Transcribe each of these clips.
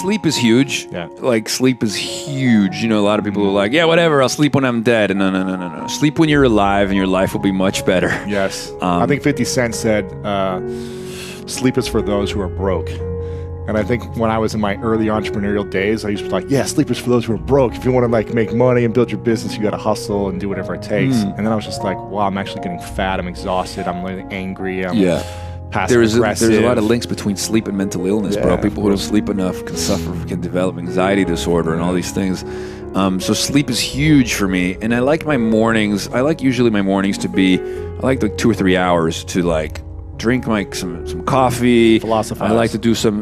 Sleep is huge. Yeah. Like, sleep is huge. You know, a lot of people are like, yeah, whatever, I'll sleep when I'm dead. And no. Sleep when you're alive and your life will be much better. Yes. I think 50 Cent said, sleep is for those who are broke. And I think when I was in my early entrepreneurial days, I used to be like, yeah, sleep is for those who are broke. If you want to like make money and build your business, you got to hustle and do whatever it takes. And then I was just like, wow, I'm actually getting fat. I'm exhausted. I'm really angry. I'm passive aggressive. There's a lot of links between sleep and mental illness, bro. People who don't sleep enough can develop anxiety disorder and all these things. So sleep is huge for me. And I like my mornings. I like usually my mornings to be, I like like 2 or 3 hours to like drink like some coffee. Philosophize. I like to do some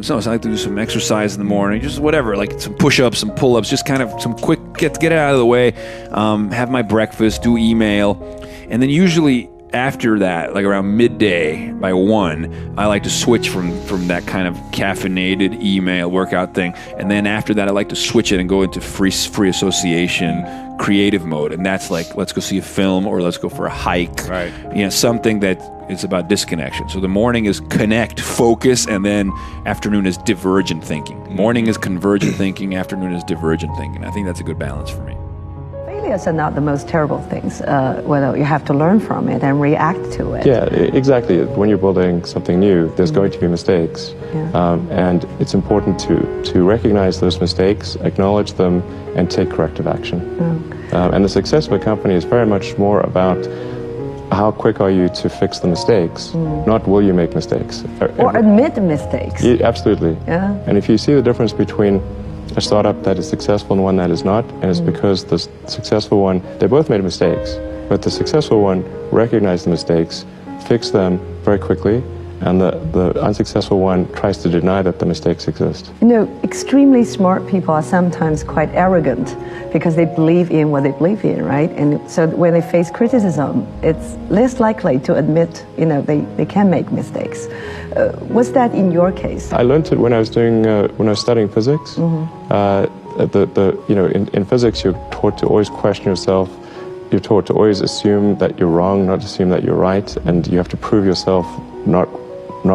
exercise in the morning, just whatever, like some push-ups, some pull-ups, just kind of some quick get it out of the way. Have my breakfast, do email, and then usually after that, like around midday by 1, I like to switch from that kind of caffeinated email workout thing, and then after that I like to switch it and go into free association creative mode, and that's like, let's go see a film or let's go for a hike. Right. You know, something that is about disconnection. So the morning is connect, focus, and then afternoon is divergent thinking. Morning is convergent thinking, afternoon is divergent thinking. I think that's a good balance for me. Failures are not the most terrible things. Well, you have to learn from it and react to it. Yeah, exactly. When you're building something new, there's going to be mistakes. And it's important to recognize those mistakes, acknowledge them, and take corrective action. And the success of a company is very much more about how quick are you to fix the mistakes, not will you make mistakes. Or admit mistakes. Yeah, absolutely. Yeah. And if you see the difference between a startup that is successful and one that is not, and it's because the successful one, they both made mistakes, but the successful one recognized the mistakes, fixed them very quickly, and the unsuccessful one tries to deny that the mistakes exist. You know, extremely smart people are sometimes quite arrogant because they believe in what they believe in, right? And so when they face criticism, it's less likely to admit, you know, they can make mistakes. Was that in your case? I learned it when I was studying physics. You know, in physics, you're taught to always question yourself. You're taught to always assume that you're wrong, not assume that you're right, and you have to prove yourself not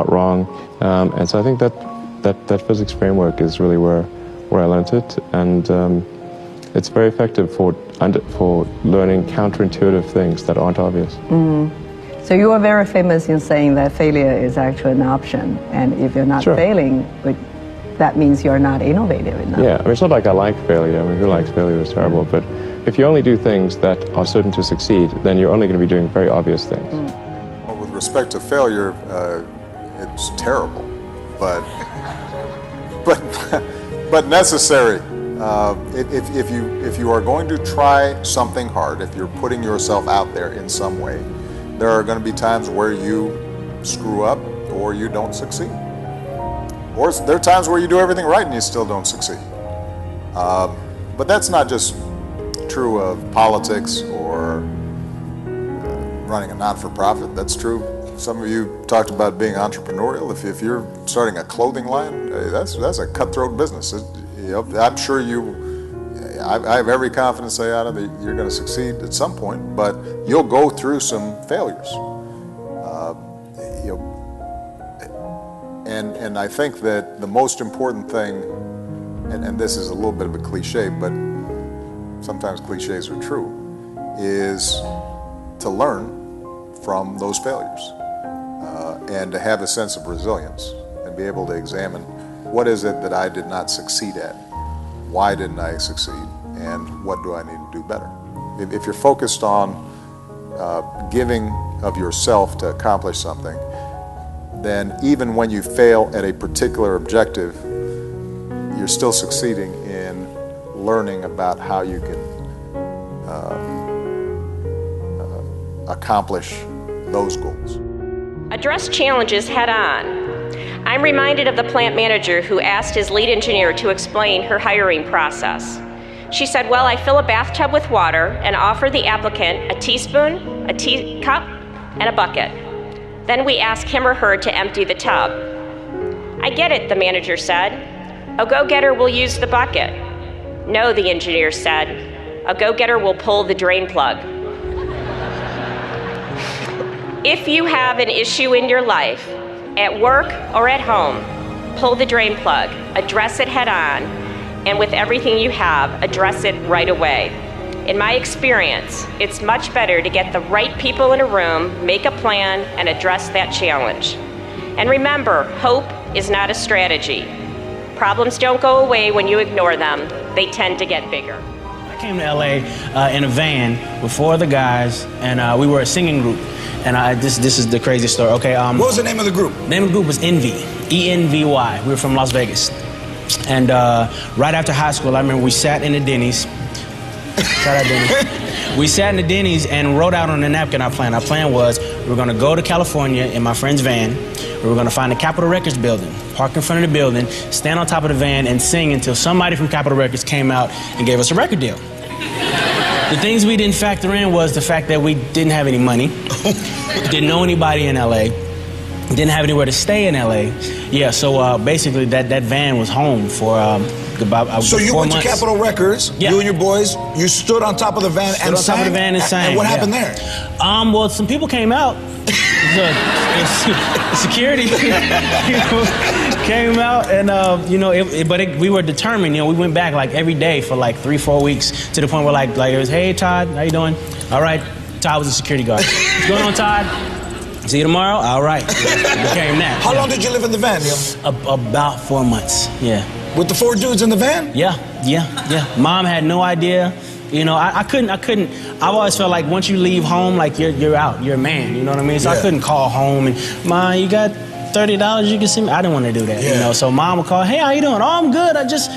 wrong. And so I think that physics framework is really where I learned it, and it's very effective for learning counterintuitive things that aren't obvious. So you are very famous in saying that failure is actually an option, and if you're not failing, that means you're not innovative enough. Yeah, I mean, it's not like I like failure. I mean, who likes failure is terrible, but if you only do things that are certain to succeed, then you're only going to be doing very obvious things. Well, with respect to failure, it's terrible, but necessary. If you are going to try something hard, if you're putting yourself out there in some way, there are going to be times where you screw up or you don't succeed. Or there are times where you do everything right and you still don't succeed. But that's not just true of politics or running a non-for-profit. That's true. Some of you talked about being entrepreneurial. If you're starting a clothing line, that's a cutthroat business. I'm sure I have every confidence that you're going to succeed at some point, but you'll go through some failures. And I think that the most important thing, and this is a little bit of a cliche, but sometimes cliches are true, is to learn from those failures and to have a sense of resilience and be able to examine what is it that I did not succeed at, why didn't I succeed, and what do I need to do better. If you're focused on giving of yourself to accomplish something, then even when you fail at a particular objective, you're still succeeding in learning about how you can accomplish those goals. Address challenges head on. I'm reminded of the plant manager who asked his lead engineer to explain her hiring process. She said, well, I fill a bathtub with water and offer the applicant a teaspoon, a teacup, and a bucket. Then we ask him or her to empty the tub. I get it, the manager said. A go-getter will use the bucket. No, the engineer said. A go-getter will pull the drain plug. If you have an issue in your life, at work or at home, pull the drain plug, address it head on, and with everything you have, address it right away. In my experience, it's much better to get the right people in a room, make a plan, and address that challenge. And remember, hope is not a strategy. Problems don't go away when you ignore them. They tend to get bigger. I came to LA in a van with 4 other guys, and we were a singing group. And this is the crazy story. Okay. What was the name of the group? The name of the group was Envy, E-N-V-Y. We were from Las Vegas. And right after high school, I remember we sat in the Denny's. Shout out Denny's. We sat in the Denny's and wrote out on the napkin our plan. Our plan was we were going to go to California in my friend's van. We were going to find the Capitol Records building, park in front of the building, stand on top of the van, and sing until somebody from Capitol Records came out and gave us a record deal. The things we didn't factor in was the fact that we didn't have any money, didn't know anybody in LA, didn't have anywhere to stay in LA. Yeah, so basically that van was home for about So you 4 went months. to Capitol Records, Yeah. you and your boys, you stood on top of the van and sang? Top of the van and sang. And what happened yeah. there? Well, some people came out. Security came out, and we were determined. We went back like every day for like 3-4 weeks to the point where like it was, hey Todd, how you doing? All right, Todd was a security guard. What's going on, Todd? See you tomorrow. All right, it became that. How long did you live in the van, Neil? About 4 months. Yeah. With the 4 dudes in the van? Yeah. Mom had no idea. I couldn't. I've always felt like once you leave home, like you're out, you're a man. You know what I mean? So I couldn't call home and, Mom, you got $30 you can send me? I didn't want to do that. Yeah. So Mom would call, hey, how you doing? Oh, I'm good. I just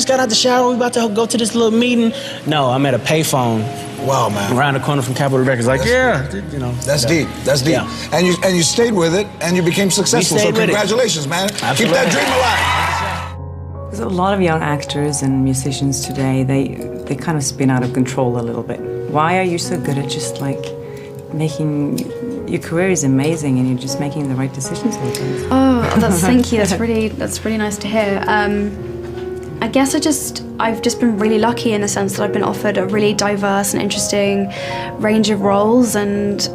got out the shower. We about to go to this little meeting. No, I'm at a payphone. Wow, man. Around the corner from Capitol Records. Like, That's deep. That's deep. Yeah. And you stayed with it, and you became successful. We So stayed with it. congratulations, man. Absolutely. Keep that dream alive. There's a lot of young actors and musicians today, they kind of spin out of control a little bit. Why are you so good at just like making, your career is amazing and you're just making the right decisions all the time? Oh, thank you, that's really nice to hear. I guess I've just been really lucky in the sense that I've been offered a really diverse and interesting range of roles, and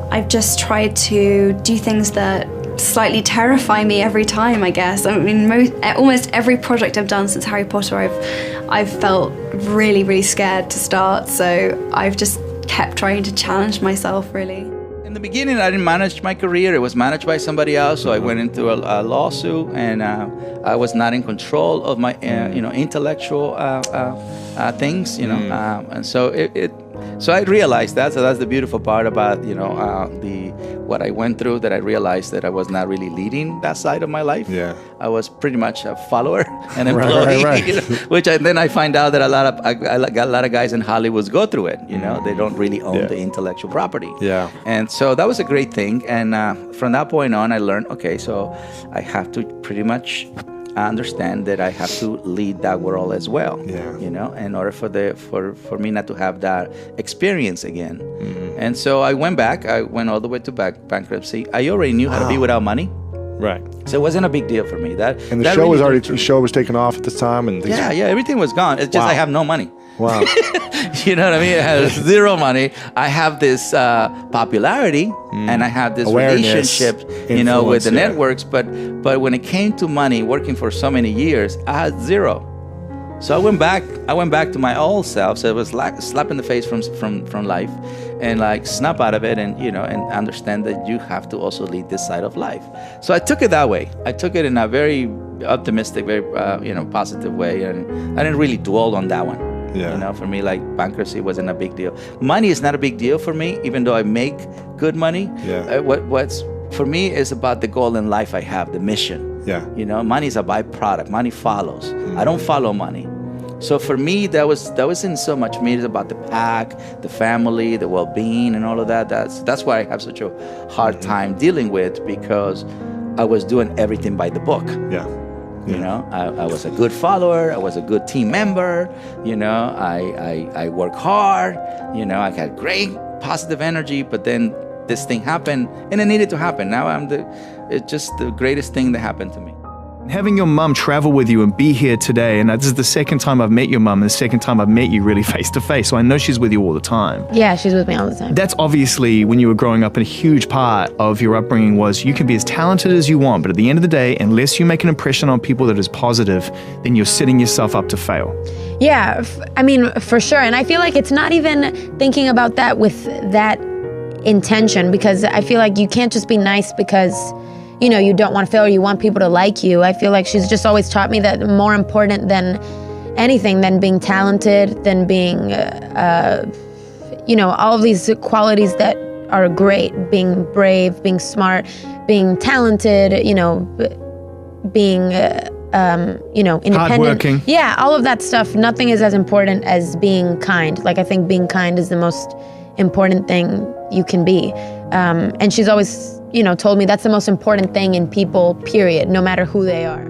I've just tried to do things that slightly terrify me every time, I guess. I mean, almost every project I've done since Harry Potter, I've felt really, really scared to start. So I've just kept trying to challenge myself, really. In the beginning, I didn't manage my career. It was managed by somebody else. So I went into a lawsuit, and I was not in control of my, intellectual things, and so So I realized that. So that's the beautiful part about, what I went through, that I realized that I was not really leading that side of my life. Yeah. I was pretty much a follower and employee, Right. which then I find out that I got a lot of guys in Hollywood go through it. They don't really own the intellectual property. Yeah. And so that was a great thing. And from that point on, I learned, okay, so I have to pretty much understand that I have to lead that world as well. Yeah. In order for me not to have that experience again. Mm-hmm. And so I went back. I went all the way to bankruptcy. I already knew how to be without money. Right. So it wasn't a big deal for me. And the show was taken off at this time, and everything was gone. It's just I have no money. Wow. You know what I mean? I have zero money. I have this popularity, and I have this relationship, with the networks. But when it came to money, working for so many years, I had zero. So I went back to my old self. So it was like a slap in the face from life, and like snap out of it, and and understand that you have to also lead this side of life. So I took it that way. I took it in a very optimistic, very positive way, and I didn't really dwell on that one. Yeah. For me, like bankruptcy wasn't a big deal. Money is not a big deal for me, even though I make good money. Yeah. What's for me is about the goal in life I have, the mission. Yeah. Money is a byproduct. Money follows. I don't follow money. So for me, that wasn't so much me. It's about the pack, the family, the well-being, and all of that. That's why I have such a hard time dealing with, because I was doing everything by the book. Yeah. I was a good follower. I was a good team member. I work hard. I had great positive energy. But then this thing happened, and it needed to happen. Now it's just the greatest thing that happened to me. Having your mum travel with you and be here today, and this is the second time I've met your mum and the second time I've met you really face to face, so I know she's with you all the time. Yeah, she's with me all the time. That's obviously, when you were growing up, a huge part of your upbringing was you can be as talented as you want, but at the end of the day, unless you make an impression on people that is positive, then you're setting yourself up to fail. Yeah, I mean, for sure. And I feel like it's not even thinking about that with that intention, because I feel like you can't just be nice because you know, you don't want to fail or you want people to like you. I feel like she's just always taught me that more important than anything, than being talented, than being, you know, all of these qualities that are great, being brave, being smart, being talented, you know, being, you know, independent. Hardworking. Yeah, all of that stuff. Nothing is as important as being kind. Like, I think being kind is the most important thing you can be. And she's always, you know, told me that's the most important thing in people, period, no matter who they are.